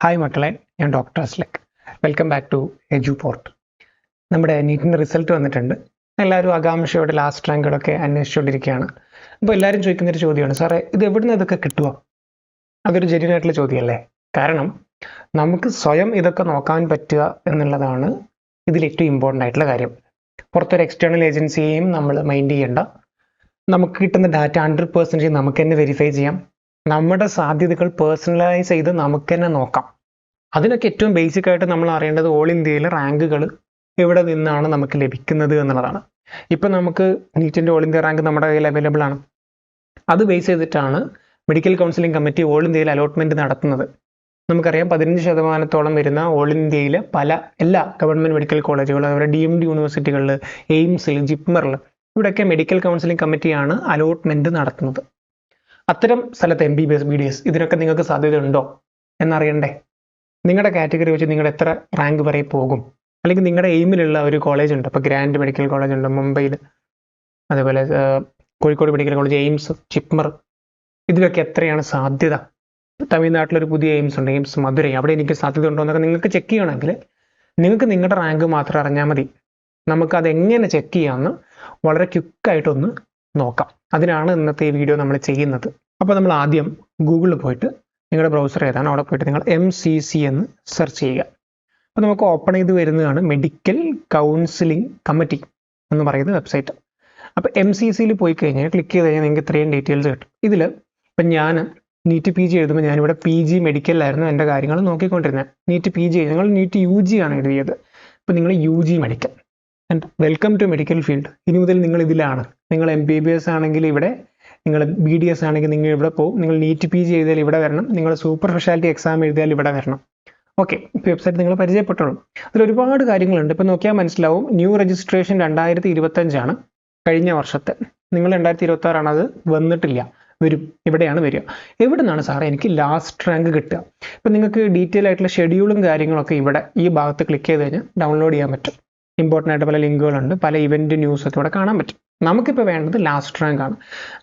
Hi മക്കളെ, ഞാൻ doctor Aslak. Welcome back to Eduport. നമ്മുടെ നീറ്റിൻ്റെ റിസൾട്ട് വന്നിട്ടുണ്ട്. എല്ലാവരും ആകാംക്ഷയോടെ ലാസ്റ്റ് റാങ്കുകളൊക്കെ അന്വേഷിച്ചുകൊണ്ടിരിക്കുകയാണ്. അപ്പോൾ എല്ലാവരും ചോദിക്കുന്നൊരു ചോദ്യമാണ്, സാറേ ഇത് എവിടുന്ന് ഇതൊക്കെ കിട്ടുക? അതൊരു ജെന്യൂൻ ആയിട്ടുള്ള ചോദ്യമല്ലേ? കാരണം നമുക്ക് സ്വയം ഇതൊക്കെ നോക്കാൻ പറ്റുക എന്നുള്ളതാണ് ഇതിൽ ഏറ്റവും ഇമ്പോർട്ടൻ്റ് ആയിട്ടുള്ള കാര്യം. പുറത്തൊരു എക്സ്റ്റേണൽ ഏജൻസിയെയും നമ്മൾ മൈൻഡ് ചെയ്യേണ്ട. നമുക്ക് കിട്ടുന്ന ഡാറ്റ 100% നമുക്ക് തന്നെ വെരിഫൈ ചെയ്യാം. നമ്മുടെ സാധ്യതകൾ പേഴ്സണലൈസ് ചെയ്ത് നമുക്ക് തന്നെ നോക്കാം. അതിനൊക്കെ ഏറ്റവും ബേസിക് ആയിട്ട് നമ്മൾ അറിയേണ്ടത് ഓൾ ഇന്ത്യയിലെ റാങ്കുകൾ എവിടെ നിന്നാണ് നമുക്ക് ലഭിക്കുന്നത് എന്നുള്ളതാണ്. ഇപ്പം നമുക്ക് നീറ്റിൻ്റെ ഓൾ ഇന്ത്യ റാങ്ക് നമ്മുടെ കയ്യിൽ അവൈലബിൾ ആണ്. അത് ബേസ് ചെയ്തിട്ടാണ് മെഡിക്കൽ കൗൺസിലിംഗ് കമ്മിറ്റി ഓൾ ഇന്ത്യയിൽ അലോട്ട്മെൻറ്റ് നടത്തുന്നത്. നമുക്കറിയാം 15% വരുന്ന ഓൾ ഇന്ത്യയിലെ എല്ലാ ഗവൺമെൻറ് മെഡിക്കൽ കോളേജുകൾ, അവരുടെ DMD യൂണിവേഴ്സിറ്റികളിൽ, എയിംസിൽ, ജിപ്മറിൽ, ഇവിടെയൊക്കെ മെഡിക്കൽ കൗൺസിലിംഗ് കമ്മിറ്റിയാണ് അലോട്ട്മെൻറ്റ് നടത്തുന്നത്. അത്തരം സ്ഥലത്ത് MBBS, BDS ഇതിനൊക്കെ നിങ്ങൾക്ക് സാധ്യത ഉണ്ടോ എന്നറിയണ്ടേ? നിങ്ങളുടെ കാറ്റഗറി വെച്ച് നിങ്ങൾ എത്ര റാങ്ക് വരെ പോകും? അല്ലെങ്കിൽ നിങ്ങളുടെ എയിമിലുള്ള ഒരു കോളേജ് ഉണ്ട്. ഇപ്പോൾ ഗ്രാൻഡ് മെഡിക്കൽ കോളേജ് ഉണ്ട് മുംബൈയിൽ, അതേപോലെ കോഴിക്കോട് മെഡിക്കൽ കോളേജ്, എയിംസ്, ജിപ്മർ, ഇതിലൊക്കെ എത്രയാണ് സാധ്യത? തമിഴ്നാട്ടിലൊരു പുതിയ എയിംസ് ഉണ്ട്, എയിംസ് മധുരൈ, അവിടെ എനിക്ക് സാധ്യത ഉണ്ടോ എന്നൊക്കെ നിങ്ങൾക്ക് ചെക്ക് ചെയ്യണമെങ്കിൽ നിങ്ങൾക്ക് നിങ്ങളുടെ റാങ്ക് മാത്രം അറിഞ്ഞാൽ മതി. നമുക്കത് എങ്ങനെ ചെക്ക് ചെയ്യാമെന്ന് വളരെ ക്വിക്കായിട്ടൊന്ന് നോക്കാം. അതിനാണ് ഇന്നത്തെ ഈ വീഡിയോ നമ്മൾ ചെയ്യുന്നത്. അപ്പോൾ നമ്മൾ ആദ്യം ഗൂഗിളിൽ പോയിട്ട്, നിങ്ങളുടെ ബ്രൗസർ ഏതാണ് അവിടെ പോയിട്ട് നിങ്ങൾ MCC എന്ന് സെർച്ച് ചെയ്യുക. അപ്പോൾ നമുക്ക് ഓപ്പൺ ചെയ്ത് വരുന്നതാണ് മെഡിക്കൽ കൗൺസിലിംഗ് കമ്മിറ്റി എന്ന് പറയുന്ന വെബ്സൈറ്റ്. അപ്പോൾ MCCയിൽ പോയി കഴിഞ്ഞാൽ ക്ലിക്ക് ചെയ്ത് കഴിഞ്ഞാൽ നിങ്ങൾക്ക് ഇത്രയും ഡീറ്റെയിൽസ് കിട്ടും. ഇതിൽ ഇപ്പം ഞാൻ നീറ്റ് PG എഴുതുമ്പോൾ ഞാനിവിടെ PG മെഡിക്കലിലായിരുന്നു എൻ്റെ കാര്യങ്ങൾ നോക്കിക്കൊണ്ടിരുന്നത്. നീറ്റ് PG നിങ്ങൾ നീറ്റ് UG ആണ് എഴുതിയത്. അപ്പോൾ നിങ്ങൾ UG medical. And welcome to medical field. ഇനി മുതൽ നിങ്ങൾ ഇതിലാണ്. നിങ്ങൾ MBBS ആണെങ്കിൽ ഇവിടെ, നിങ്ങൾ BDS ആണെങ്കിൽ നിങ്ങൾ ഇവിടെ പോകും. നിങ്ങൾ നീറ്റ് PG എഴുതിയാൽ ഇവിടെ വരണം. നിങ്ങൾ സൂപ്പർ സ്പെഷ്യാലിറ്റി എക്സാം എഴുതിയാൽ ഇവിടെ വരണം. ഓക്കെ, ഇപ്പോൾ വെബ്സൈറ്റ് നിങ്ങൾ പരിചയപ്പെട്ടോളൂ. അതിൽ ഒരുപാട് കാര്യങ്ങളുണ്ട്. ഇപ്പോൾ നോക്കിയാൽ മനസ്സിലാവും. ന്യൂ രജിസ്ട്രേഷൻ 2025 കഴിഞ്ഞ വർഷത്തെ. നിങ്ങൾ 2026 അത് വന്നിട്ടില്ല, വരും. ഇവിടെയാണ് വരിക. എവിടെ നിന്നാണ് സാറേ എനിക്ക് ലാസ്റ്റ് റാങ്ക് കിട്ടുക? ഇപ്പം നിങ്ങൾക്ക് ഡീറ്റെയിൽ ആയിട്ടുള്ള ഷെഡ്യൂളും കാര്യങ്ങളൊക്കെ ഇവിടെ ഈ ഭാഗത്ത് ക്ലിക്ക് ചെയ്ത് കഴിഞ്ഞാൽ ഡൗൺലോഡ് ചെയ്യാൻ പറ്റും. ഇമ്പോർട്ടൻ്റ് ആയിട്ട് പല ലിങ്കുകളുണ്ട്, പല ഇവൻറ്റ് ന്യൂസൊക്കെ ഇവിടെ കാണാൻ പറ്റും. നമുക്കിപ്പോൾ വേണ്ടത് ലാസ്റ്റ് റാങ്ക് ആണ്.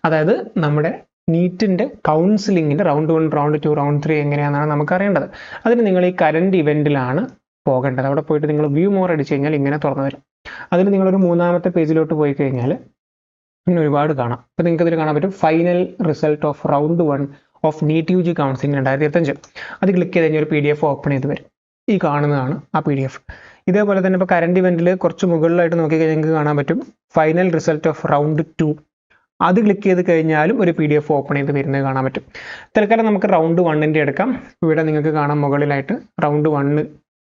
അതായത് നമ്മുടെ നീറ്റിൻ്റെ കൗൺസിലിങ്ങിൻ്റെ റൗണ്ട് 1, റൗണ്ട് 2, റൗണ്ട് 3 എങ്ങനെയാണെന്നാണ് നമുക്ക് അറിയേണ്ടത്. അതിന് നിങ്ങൾ ഈ കറൻറ്റ് ഇവൻറ്റിലാണ് പോകേണ്ടത്. അവിടെ പോയിട്ട് നിങ്ങൾ വ്യൂ മോർ അടിച്ച് കഴിഞ്ഞാൽ ഇങ്ങനെ തുറന്നു വരും. അതിൽ നിങ്ങളൊരു 3ാമത്തെ പേജിലോട്ട് പോയി കഴിഞ്ഞാൽ ഇങ്ങനെ ഒരുപാട് കാണാം. അപ്പോൾ നിങ്ങൾക്ക് ഇതിൽ കാണാൻ പറ്റും final result of round 1 of NEET UG counselling 2025. അത് ക്ലിക്ക് ചെയ്ത് കഴിഞ്ഞാൽ ഒരു PDF ഓപ്പൺ ചെയ്ത് വരും. ഈ കാണുന്നതാണ് ആ PDF. ഇതേപോലെ തന്നെ ഇപ്പോൾ കറണ്ട് ഇവൻറ്റിൽ കുറച്ച് മുകളിലായിട്ട് നോക്കിക്കഴിഞ്ഞാൽ നിങ്ങൾക്ക് കാണാൻ പറ്റും ഫൈനൽ റിസൾട്ട് ഓഫ് റൗണ്ട് 2. അത് ക്ലിക്ക് ചെയ്ത് കഴിഞ്ഞാലും ഒരു PDF ഓപ്പൺ ചെയ്ത് വരുന്നത് കാണാൻ പറ്റും. തൽക്കാലം നമുക്ക് റൗണ്ട് 1 എടുക്കാം. ഇവിടെ നിങ്ങൾക്ക് കാണാം മുകളിലായിട്ട് റൗണ്ട് 1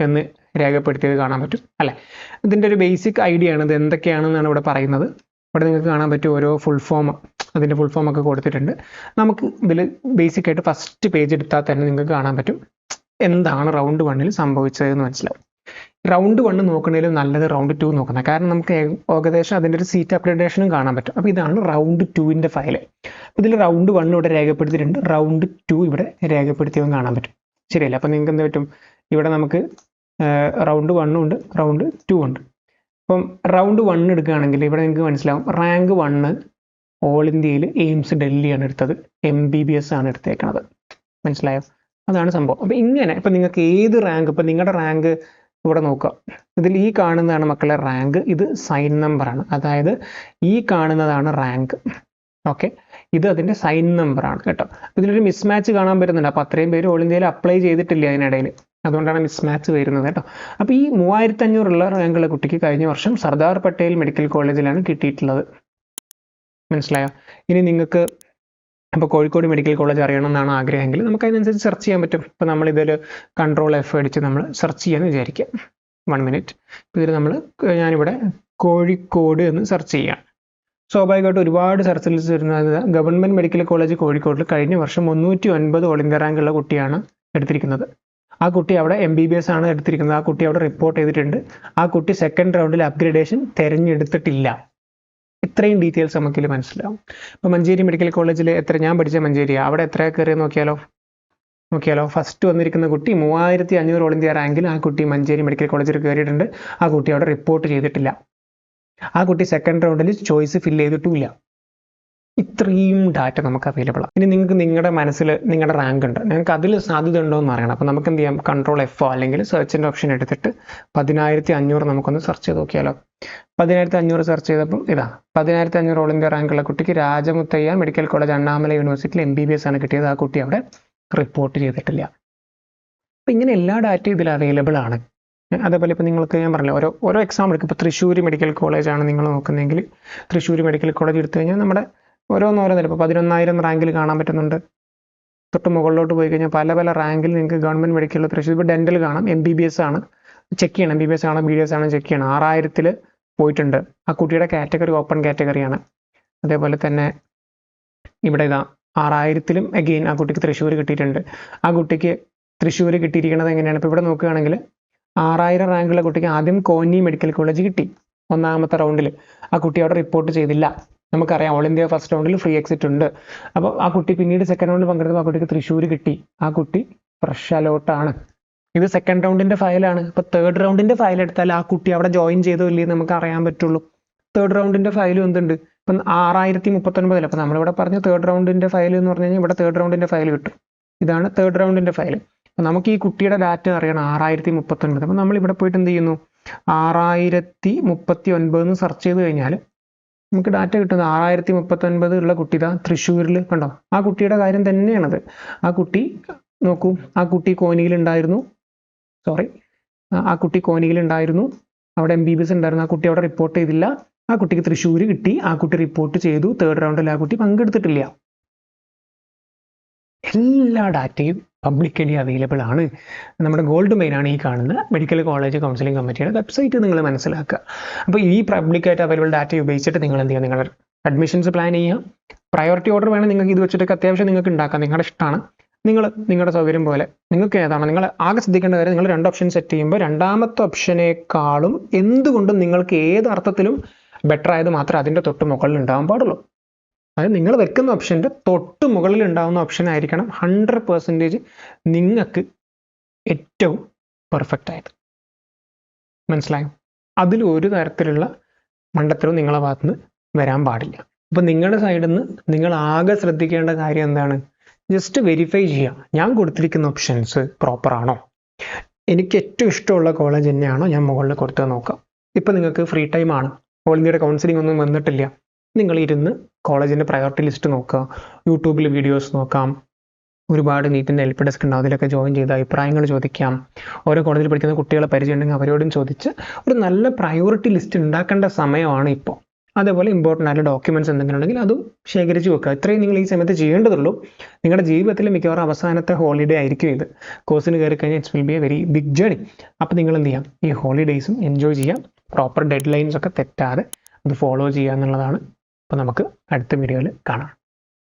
എന്ന് രേഖപ്പെടുത്തിയത് കാണാൻ പറ്റും അല്ലേ? ഇതിൻ്റെ ഒരു ബേസിക് ഐഡിയ ആണ്. ഇത് എന്തൊക്കെയാണെന്നാണ് ഇവിടെ പറയുന്നത്. ഇവിടെ നിങ്ങൾക്ക് കാണാൻ പറ്റും ഓരോ ഫുൾ ഫോം, അതിൻ്റെ ഫുൾ ഫോം ഒക്കെ കൊടുത്തിട്ടുണ്ട്. നമുക്ക് ഇതിൽ ബേസിക്കായിട്ട് ഫസ്റ്റ് പേജ് എടുത്താൽ തന്നെ നിങ്ങൾക്ക് കാണാൻ പറ്റും എന്താണ് റൗണ്ട് 1 സംഭവിച്ചതെന്ന് മനസ്സിലാവും. റൗണ്ട് 1 നോക്കണേലും നല്ലത് റൗണ്ട് 2 നോക്കുന്നത്. കാരണം നമുക്ക് ഏകദേശം അതിൻ്റെ ഒരു സീറ്റ് അപ്ഗ്രഡേഷനും കാണാൻ പറ്റും. അപ്പോൾ ഇതാണ് റൗണ്ട് 2ൻ്റെ ഫയൽ. ഇതിൽ റൗണ്ട് 1 ഇവിടെ രേഖപ്പെടുത്തിയിട്ടുണ്ട്, റൗണ്ട് 2 ഇവിടെ രേഖപ്പെടുത്തിയതും കാണാൻ പറ്റും. ശരിയല്ല? അപ്പോൾ നിങ്ങൾക്ക് എന്ത് പറ്റും? ഇവിടെ നമുക്ക് റൗണ്ട് 1 ഉണ്ട്, റൗണ്ട് 2 ഉണ്ട്. അപ്പം റൗണ്ട് 1 എടുക്കുകയാണെങ്കിൽ ഇവിടെ നിങ്ങൾക്ക് മനസ്സിലാവും റാങ്ക് 1 ഓൾ ഇന്ത്യയിൽ എയിംസ് ഡൽഹിയാണ് എടുത്തത്, MBBS ആണ് എടുത്തേക്കണത്. മനസ്സിലായോ? അതാണ് സംഭവം. അപ്പോൾ ഇങ്ങനെ ഇപ്പം നിങ്ങൾക്ക് ഏത് റാങ്ക്, ഇപ്പം നിങ്ങളുടെ റാങ്ക് ഇവിടെ നോക്കുക. ഇതിൽ ഈ കാണുന്നതാണ് മക്കളെ റാങ്ക്. ഇത് സൈൻ നമ്പറാണ്. അതായത് ഈ കാണുന്നതാണ് റാങ്ക്. ഓക്കെ, ഇത് അതിൻ്റെ സൈൻ നമ്പറാണ് കേട്ടോ. ഇതിലൊരു മിസ്മാച്ച് കാണാൻ പറ്റുന്നുണ്ട്. അപ്പോൾ അത്രയും പേര് ഓൾ ഇന്ത്യയിൽ അപ്ലൈ ചെയ്തിട്ടില്ല അതിനിടയിൽ, അതുകൊണ്ടാണ് മിസ്മാച്ച് വരുന്നത് കേട്ടോ. അപ്പോൾ ഈ 3500 റാങ്കുള്ള കുട്ടിക്ക് കഴിഞ്ഞ വർഷം സർദാർ പട്ടേൽ മെഡിക്കൽ കോളേജിലാണ് കിട്ടിയിട്ടുള്ളത്. മനസ്സിലായോ? ഇനി നിങ്ങൾക്ക് അപ്പോൾ കോഴിക്കോട് മെഡിക്കൽ കോളേജ് അറിയണമെന്നാണ് ആഗ്രഹമെങ്കിൽ നമുക്ക് അതിനനുസരിച്ച് സെർച്ച് ചെയ്യാൻ പറ്റും. ഇപ്പോൾ നമ്മളിതിൽ Ctrl F അടിച്ച് നമ്മൾ സെർച്ച് ചെയ്യാമെന്ന് വിചാരിക്കുക. 1 മിനിറ്റ്. ഇതിൽ ഞാനിവിടെ കോഴിക്കോട് എന്ന് സെർച്ച് ചെയ്യാം. സ്വാഭാവികമായിട്ട് ഒരുപാട് സെർച്ച് ലിസ്റ്റ് വരുന്നത് ഗവൺമെൻറ് മെഡിക്കൽ കോളേജ് കോഴിക്കോടിൽ കഴിഞ്ഞ വർഷം 309 ഓൾ ഇന്ത്യ റാങ്കുള്ള കുട്ടിയാണ് എടുത്തിരിക്കുന്നത്. ആ കുട്ടി അവിടെ MBBS ആണ് എടുത്തിരിക്കുന്നത്. ആ കുട്ടി അവിടെ റിപ്പോർട്ട് ചെയ്തിട്ടുണ്ട്. ആ കുട്ടി സെക്കൻഡ് റൗണ്ടിൽ അപ്ഗ്രഡേഷൻ തിരഞ്ഞെടുത്തിട്ടില്ല. ഇത്രയും ഡീറ്റെയിൽസ് നമുക്കിൽ മനസ്സിലാവും. ഇപ്പോൾ മഞ്ചേരി മെഡിക്കൽ കോളേജിൽ ഞാൻ പഠിച്ച മഞ്ചേരി, അവിടെ എത്ര കയറിയ നോക്കിയാലോ ഫസ്റ്റ് വന്നിരിക്കുന്ന കുട്ടി 3500 ഓൾ ഇന്ത്യ റാങ്കിൽ ആ കുട്ടി മഞ്ചേരി മെഡിക്കൽ കോളേജിൽ കയറിയിട്ടുണ്ട്. ആ കുട്ടി അവിടെ റിപ്പോർട്ട് ചെയ്തിട്ടില്ല. ആ കുട്ടി സെക്കൻഡ് റൗണ്ടിൽ ചോയ്സ് ഫില്ല് ചെയ്തിട്ടുമില്ല. ഇത്രയും ഡാറ്റ നമുക്ക് അവൈലബിൾ ആണ്. ഇനി നിങ്ങൾക്ക് നിങ്ങളുടെ മനസ്സിൽ നിങ്ങളുടെ റാങ്ക് ഉണ്ട്, നിങ്ങൾക്ക് അതിൽ സാധ്യത ഉണ്ടോ എന്ന് അറിയണം. അപ്പോൾ നമുക്ക് എന്ത് ചെയ്യാം, കൺട്രോൾ F അല്ലെങ്കിൽ സെർച്ചിൻ്റെ ഓപ്ഷൻ എടുത്തിട്ട് 10500 നമുക്കൊന്ന് സെർച്ച് ചെയ്ത് നോക്കിയാലോ. 10500 സെർച്ച് ചെയ്തപ്പോൾ ഇതാ 10500 ഓൾ ഇന്ത്യ റാങ്കുള്ള കുട്ടിക്ക് രാജമുത്തയ്യ മെഡിക്കൽ കോളേജ് അണ്ണാമല യൂണിവേഴ്സിറ്റിയിൽ MBBS ആണ് കിട്ടിയത്. ആ കുട്ടി അവിടെ റിപ്പോർട്ട് ചെയ്തിട്ടില്ല. അപ്പോൾ ഇങ്ങനെ എല്ലാ ഡാറ്റയും ഇതിൽ അവൈലബിൾ ആണ്. അതേപോലെ ഇപ്പോൾ നിങ്ങൾക്ക് ഞാൻ പറഞ്ഞില്ല, ഓരോ എക്സാമ്പിൾ എടുക്കും. ഇപ്പോൾ തൃശ്ശൂർ മെഡിക്കൽ കോളേജാണ് നിങ്ങൾ നോക്കുന്നതെങ്കിൽ തൃശ്ശൂർ മെഡിക്കൽ കോളേജ് എടുത്തു കഴിഞ്ഞാൽ നമ്മുടെ ഓരോന്നോരോന്നില്ല. ഇപ്പോൾ 11,000 റാങ്കിൽ കാണാൻ പറ്റുന്നുണ്ട്. തൊട്ട് മുകളിലോട്ട് പോയി കഴിഞ്ഞാൽ പല പല റാങ്കിൽ നിങ്ങൾക്ക് ഗവൺമെൻറ് മെഡിക്കൽ തൃശ്ശൂർ. ഇപ്പോൾ ഡെൻ്റൽ കാണാം, MBBS ആണ് ചെക്ക് ചെയ്യണം, MBBS ആണോ BDS ആണോ ചെക്ക് ചെയ്യണം. 6000 പോയിട്ടുണ്ട്. ആ കുട്ടിയുടെ കാറ്റഗറി ഓപ്പൺ കാറ്റഗറിയാണ്. അതേപോലെ തന്നെ ഇവിടെ ഇതാ 6000 അഗെയിൻ ആ കുട്ടിക്ക് തൃശ്ശൂർ കിട്ടിയിട്ടുണ്ട്. ആ കുട്ടിക്ക് തൃശ്ശൂർ കിട്ടിയിരിക്കുന്നത് എങ്ങനെയാണ്? ഇപ്പോൾ ഇവിടെ നോക്കുകയാണെങ്കിൽ 6000 റാങ്കുള്ള കുട്ടിക്ക് ആദ്യം കോന്നി മെഡിക്കൽ കോളേജ് കിട്ടി ഒന്നാമത്തെ റൗണ്ടിൽ. ആ കുട്ടി അവിടെ റിപ്പോർട്ട് ചെയ്തില്ല. നമുക്കറിയാം ഓൾ ഇന്ത്യ ഫസ്റ്റ് റൗണ്ടിൽ ഫ്രീ എക്സിറ്റ് ഉണ്ട്. അപ്പോൾ ആ കുട്ടി പിന്നീട് സെക്കൻഡ് റൗണ്ടിൽ പങ്കെടുത്തപ്പോൾ ആ കുട്ടിക്ക് തൃശ്ശൂർ കിട്ടി. ആ കുട്ടി ഫ്രഷ് അലോട്ടാണ്. ഇത് സെക്കൻഡ് റൗണ്ടിൻ്റെ ഫയലാണ്. ഇപ്പോൾ തേർഡ് റൗണ്ടിൻ്റെ ഫയൽ എടുത്താൽ ആ കുട്ടി അവിടെ ജോയിൻ ചെയ്തോ ഇല്ലേ നമുക്ക് അറിയാൻ പറ്റുള്ളൂ. തേർഡ് റൗണ്ടിൻ്റെ ഫയലും എന്തുണ്ട്, ഇപ്പം 6039. അപ്പോൾ നമ്മളിവിടെ പറഞ്ഞ തേർഡ് റൗണ്ടിൻ്റെ ഫയൽ എന്ന് പറഞ്ഞു കഴിഞ്ഞാൽ ഇവിടെ തേർഡ് റൗണ്ടിൻ്റെ ഫയൽ കിട്ടും. ഇതാണ് തേർഡ് റൗണ്ടിൻ്റെ ഫയൽ. അപ്പോൾ നമുക്ക് ഈ കുട്ടിയുടെ ഡാറ്റ അറിയണം 6039. അപ്പോൾ നമ്മളിവിടെ പോയിട്ട് എന്ത് ചെയ്യുന്നു, 6039 സെർച്ച് ചെയ്ത് കഴിഞ്ഞാൽ നമുക്ക് ഡാറ്റ കിട്ടുന്നത് 6039 ഉള്ള കുട്ടി ഇതാ തൃശ്ശൂരിൽ കണ്ടോ. ആ കുട്ടിയുടെ കാര്യം തന്നെയാണത്. ആ കുട്ടി നോക്കൂ, ആ കുട്ടി കോന്നിയിലുണ്ടായിരുന്നു. ആ കുട്ടി കോന്നിയിലുണ്ടായിരുന്നു, അവിടെ MBBS ഉണ്ടായിരുന്നു. ആ കുട്ടി അവിടെ റിപ്പോർട്ട് ചെയ്തില്ല. ആ കുട്ടിക്ക് തൃശ്ശൂർ കിട്ടി. ആ കുട്ടി റിപ്പോർട്ട് ചെയ്തു. തേർഡ് റൗണ്ടിൽ ആ കുട്ടി പങ്കെടുത്തിട്ടില്ല. എല്ലാ ഡാറ്റയും പബ്ലിക്കലി അവൈലബിൾ ആണ്. നമ്മുടെ ഗോൾഡ് മെയിൻ ആണ് ഈ കാണുന്ന മെഡിക്കൽ കോളേജ് കൗൺസിലിംഗ് കമ്മിറ്റിയുടെ വെബ്സൈറ്റ് നിങ്ങൾ മനസ്സിലാക്കുക. അപ്പോൾ ഈ പബ്ലിക്കായിട്ട് അവൈലബിൾ ഡാറ്റ ഉപയോഗിച്ചിട്ട് നിങ്ങൾ എന്ത് ചെയ്യുക, നിങ്ങളുടെ അഡ്മിഷൻസ് പ്ലാൻ ചെയ്യുക. പ്രയോറിറ്റി ഓർഡർ വേണം നിങ്ങൾക്ക് ഇത് വെച്ചിട്ടൊക്കെ അത്യാവശ്യം നിങ്ങൾക്ക് ഉണ്ടാക്കാം. നിങ്ങളുടെ ഇഷ്ടമാണ്. നിങ്ങളുടെ സൗകര്യം പോലെ നിങ്ങൾക്ക് ഏതാണ്. നിങ്ങൾ ആകെ ശ്രദ്ധിക്കേണ്ട കാര്യം, നിങ്ങൾ 2 ഓപ്ഷൻ സെറ്റ് ചെയ്യുമ്പോൾ രണ്ടാമത്തെ ഓപ്ഷനേക്കാളും എന്തുകൊണ്ടും നിങ്ങൾക്ക് ഏത് അർത്ഥത്തിലും ബെറ്റർ ആയത് മാത്രമേ അതിൻ്റെ തൊട്ട് മുകളിൽ ഉണ്ടാകാൻ പാടുള്ളൂ. അതായത് നിങ്ങൾ വെക്കുന്ന ഓപ്ഷൻ്റെ തൊട്ട് മുകളിൽ ഉണ്ടാകുന്ന ഓപ്ഷൻ ആയിരിക്കണം 100% നിങ്ങൾക്ക് ഏറ്റവും പെർഫെക്റ്റ് ആയത്. മനസ്സിലായോ? അതിൽ ഒരു തരത്തിലുള്ള മണ്ടത്തരവും നിങ്ങളെ ഭാഗത്തുനിന്ന് വരാൻ പാടില്ല. അപ്പോൾ നിങ്ങളുടെ സൈഡിൽ നിന്ന് നിങ്ങൾ ആകെ ശ്രദ്ധിക്കേണ്ട കാര്യം എന്താണ്, ജസ്റ്റ് വെരിഫൈ ചെയ്യുക. ഞാൻ കൊടുത്തിരിക്കുന്ന ഓപ്ഷൻസ് പ്രോപ്പർ ആണോ, എനിക്ക് ഏറ്റവും ഇഷ്ടമുള്ള കോളേജ് തന്നെയാണോ ഞാൻ മുകളിൽ കൊടുത്ത് നോക്കാം. ഇപ്പം നിങ്ങൾക്ക് ഫ്രീ ടൈം ആണ്, ഓൾ ഇന്ത്യയുടെ കൗൺസിലിംഗ് ഒന്നും വന്നിട്ടില്ല. നിങ്ങൾ ഇരുന്ന് കോളേജിൻ്റെ പ്രയോറിറ്റി ലിസ്റ്റ് നോക്കുക, യൂട്യൂബിൽ വീഡിയോസ് നോക്കാം, ഒരുപാട് നീറ്റിൻ്റെ ഹെൽപ്പ് ഡെസ്ക് ഉണ്ടാവും, അതിലൊക്കെ ജോയിൻ ചെയ്ത് അഭിപ്രായങ്ങൾ ചോദിക്കാം. ഓരോ കോളേജിൽ പഠിക്കുന്ന കുട്ടികളെ പരിചയം ഉണ്ടെങ്കിൽ അവരോടും ചോദിച്ച് ഒരു നല്ല പ്രയോറിറ്റി ലിസ്റ്റ് ഉണ്ടാക്കേണ്ട സമയമാണ് ഇപ്പോൾ. അതേപോലെ ഇമ്പോർട്ടൻ്റ് ആയിട്ടുള്ള ഡോക്യുമെൻറ്റ്സ് എന്തെങ്കിലും ഉണ്ടെങ്കിൽ അതും ശേഖരിച്ച് വെക്കുക. ഇത്രയും നിങ്ങൾ ഈ സമയത്ത് ചെയ്യേണ്ടതുള്ളൂ. നിങ്ങളുടെ ജീവിതത്തിൽ മിക്കവാറും അവസാനത്തെ ഹോളിഡേ ആയിരിക്കും ഇത്. കോഴ്സിന് കയറി കഴിഞ്ഞാൽ it's will be a very big journey. അപ്പോൾ നിങ്ങൾ എന്ത് ചെയ്യാം, ഈ ഹോളിഡേയ്സും എൻജോയ് ചെയ്യാം. പ്രോപ്പർ ഡെഡ് ലൈൻസ് ഒക്കെ തെറ്റാതെ അത് ഫോളോ ചെയ്യുക എന്നുള്ളതാണ്. അപ്പോൾ നമുക്ക് അടുത്ത വീഡിയോയിൽ കാണാം.